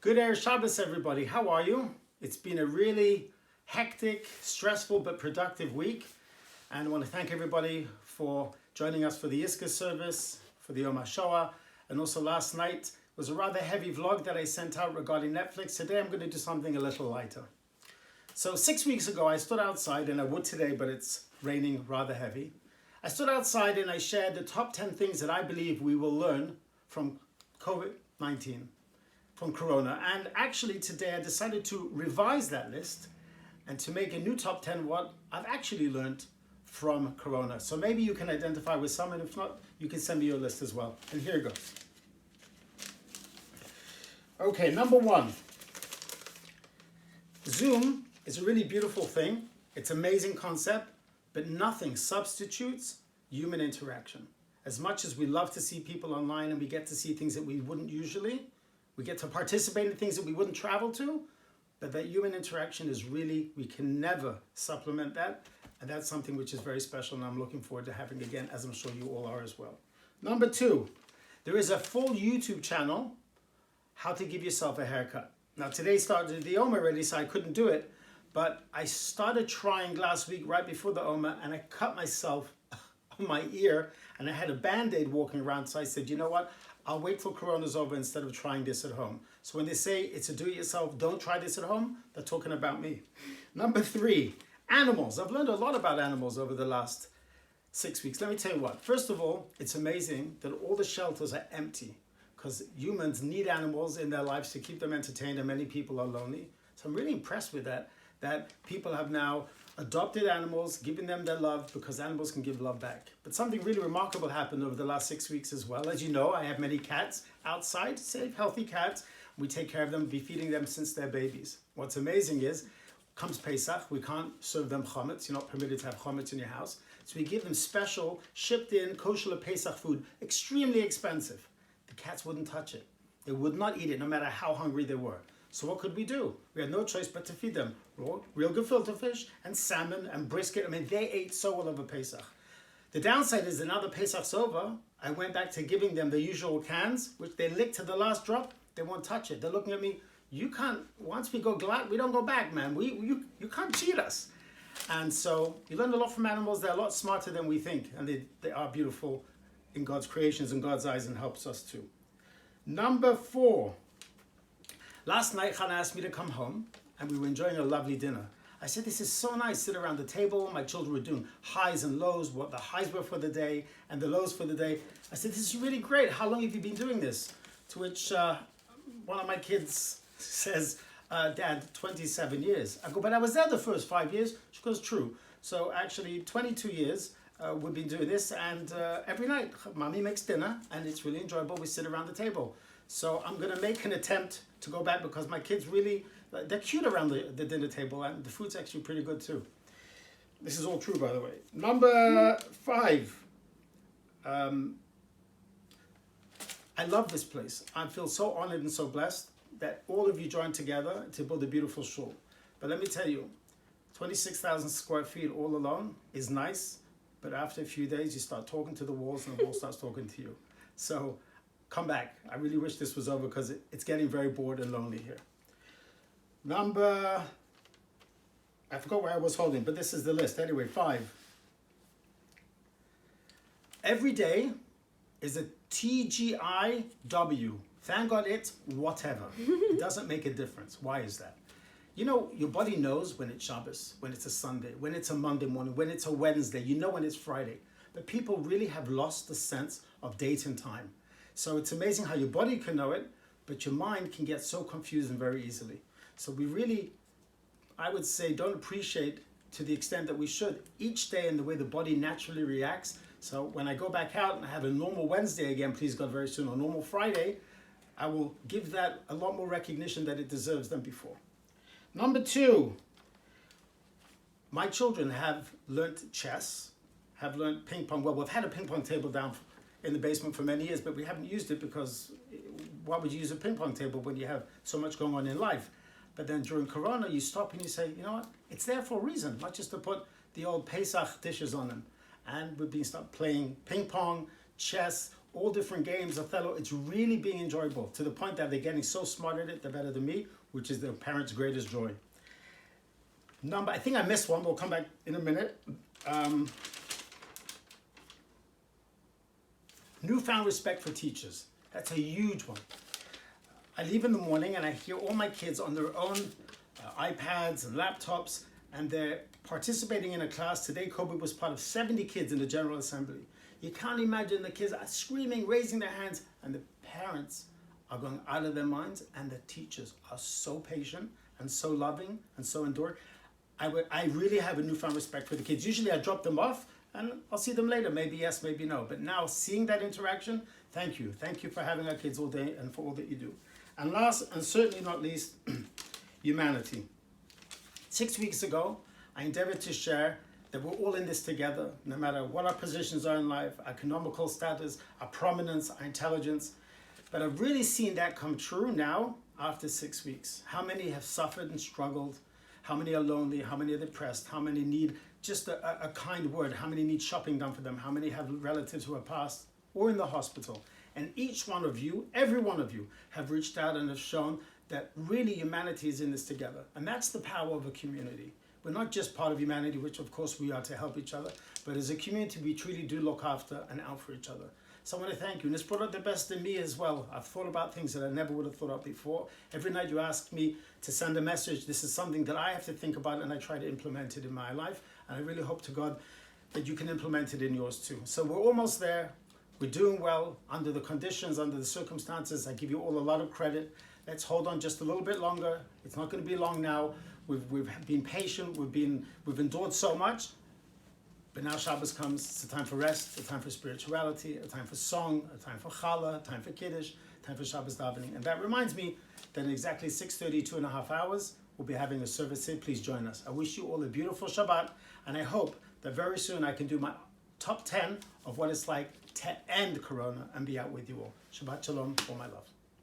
Good Erev Shabbos, everybody. How are you? It's been a really hectic, stressful, but productive week. And I want to thank everybody for joining us for the Iska service, for the Yom HaShoah. And also last night was a rather heavy vlog that I sent out regarding Netflix. Today I'm going to do something a little lighter. So 6 weeks ago, I stood outside, and I would today, but it's raining rather heavy. I stood outside and I shared the top 10 things that I believe we will learn from COVID-19. From Corona. And actually today I decided to revise that list and to make a new top 10 what I've actually learned from Corona. So maybe you can identify with some, and if not, you can send me your list as well. And here it goes. Okay, number one. Zoom is a really beautiful thing. It's an amazing concept, but nothing substitutes human interaction. As much as we love to see people online and we get to see things that we wouldn't usually, we get to participate in things that we wouldn't travel to, but that human interaction is really, we can never supplement that. And that's something which is very special, and I'm looking forward to having again, as I'm sure you all are as well. Number two, there is a full YouTube channel, How to Give Yourself a Haircut. Now today started the Oma already, so I couldn't do it, but I started trying last week right before the Oma, and I cut myself on my ear, and I had a Band-Aid walking around, so I said, you know what? I'll wait till Corona's over instead of trying this at home. So when they say it's a do-it-yourself, don't try this at home, they're talking about me. Number three, animals. I've learned a lot about animals over the last 6 weeks. Let me tell you what. First of all, it's amazing that all the shelters are empty because humans need animals in their lives to keep them entertained, and many people are lonely. So I'm really impressed with that people have now adopted animals, giving them their love, because animals can give love back. But something really remarkable happened over the last 6 weeks as well. As you know, I have many cats outside, safe, healthy cats. We take care of them, be feeding them since they're babies. What's amazing is, comes Pesach, we can't serve them chametz. You're not permitted to have chametz in your house. So we give them special, shipped in, kosher Pesach food, extremely expensive. The cats wouldn't touch it. They would not eat it, no matter how hungry they were. So what could we do? We had no choice but to feed them real gefilte fish and salmon and brisket. I mean, they ate so well over Pesach. The downside is that now the Pesach's over, I went back to giving them the usual cans, which they licked to the last drop. They won't touch it. They're looking at me, you can't, once we go glad, we don't go back, man. You can't cheat us. And so you learn a lot from animals. They're a lot smarter than we think. And they are beautiful in God's creations, in God's eyes, and helps us too. Number four. Last night, Hannah asked me to come home, and we were enjoying a lovely dinner. I said, this is so nice, sit around the table. My children were doing highs and lows, what the highs were for the day and the lows for the day. I said, this is really great. How long have you been doing this? To which one of my kids says, Dad, 27 years. I go, but I was there the first 5 years. She goes, true. So actually 22 years we've been doing this, and every night Mommy makes dinner, and it's really enjoyable. We sit around the table. So I'm going to make an attempt to go back, because my kids really, they're cute around the dinner table, and the food's actually pretty good too. This is all true, by the way. Number five. I love this place. I feel so honored and so blessed that all of you joined together to build a beautiful shul. But let me tell you, 26,000 square feet all alone is nice, but after a few days you start talking to the walls and the wall starts talking to you. So come back. I really wish this was over, because it's getting very bored and lonely here. I forgot where I was holding, but this is the list. Anyway, 5. Every day is a TGIW. Thank God it's whatever. It doesn't make a difference. Why is that? You know, your body knows when it's Shabbos, when it's a Sunday, when it's a Monday morning, when it's a Wednesday. You know when it's Friday. But people really have lost the sense of date and time. So it's amazing how your body can know it, but your mind can get so confused and very easily. So we really, I would say, don't appreciate to the extent that we should each day and the way the body naturally reacts. So when I go back out and I have a normal Wednesday again, please God, very soon, or normal Friday, I will give that a lot more recognition that it deserves than before. Number 2, my children have learned chess, have learned ping pong. Well, we've had a ping pong table down in the basement for many years, but we haven't used it because why would you use a ping pong table when you have so much going on in life? But then during Corona, you stop and you say, you know what? It's there for a reason, not just to put the old Pesach dishes on them. And we've been start playing ping pong, chess, all different games, Othello. It's really being enjoyable to the point that they're getting so smart at it, they're better than me, which is their parents' greatest joy. I think I missed one, but we'll come back in a minute. Newfound respect for teachers. That's a huge one. I leave in the morning and I hear all my kids on their own iPads and laptops, and they're participating in a class. Today, Kobe was part of 70 kids in the General Assembly. You can't imagine the kids are screaming, raising their hands, and the parents are going out of their minds, and the teachers are so patient and so loving and so enduring. I really have a newfound respect for the kids. Usually I drop them off and I'll see them later, maybe yes, maybe no. But now seeing that interaction, thank you. Thank you for having our kids all day and for all that you do. And last and certainly not least, humanity. 6 weeks ago, I endeavored to share that we're all in this together, no matter what our positions are in life, our economical status, our prominence, our intelligence. But I've really seen that come true now after 6 weeks. How many have suffered and struggled? How many are lonely? How many are depressed? How many need just a kind word? How many need shopping done for them? How many have relatives who are passed or in the hospital? And each one of you, every one of you, have reached out and have shown that really humanity is in this together. And that's the power of a community. We're not just part of humanity, which of course we are to help each other, but as a community, we truly do look after and out for each other. So I want to thank you. And it's brought out the best in me as well. I've thought about things that I never would have thought of before. Every night you ask me to send a message. This is something that I have to think about, and I try to implement it in my life. And I really hope to God that you can implement it in yours too. So we're almost there. We're doing well under the conditions, under the circumstances. I give you all a lot of credit. Let's hold on just a little bit longer. It's not going to be long now. We've been patient. We've endured so much. But now Shabbos comes. It's a time for rest, a time for spirituality, a time for song, a time for challah, a time for kiddush, a time for Shabbos davening. And that reminds me that in exactly 6:30, 2.5 hours, we'll be having a service here. Please join us. I wish you all a beautiful Shabbat, and I hope that very soon I can do my top 10 of what it's like to end Corona and be out with you all. Shabbat shalom, all my love.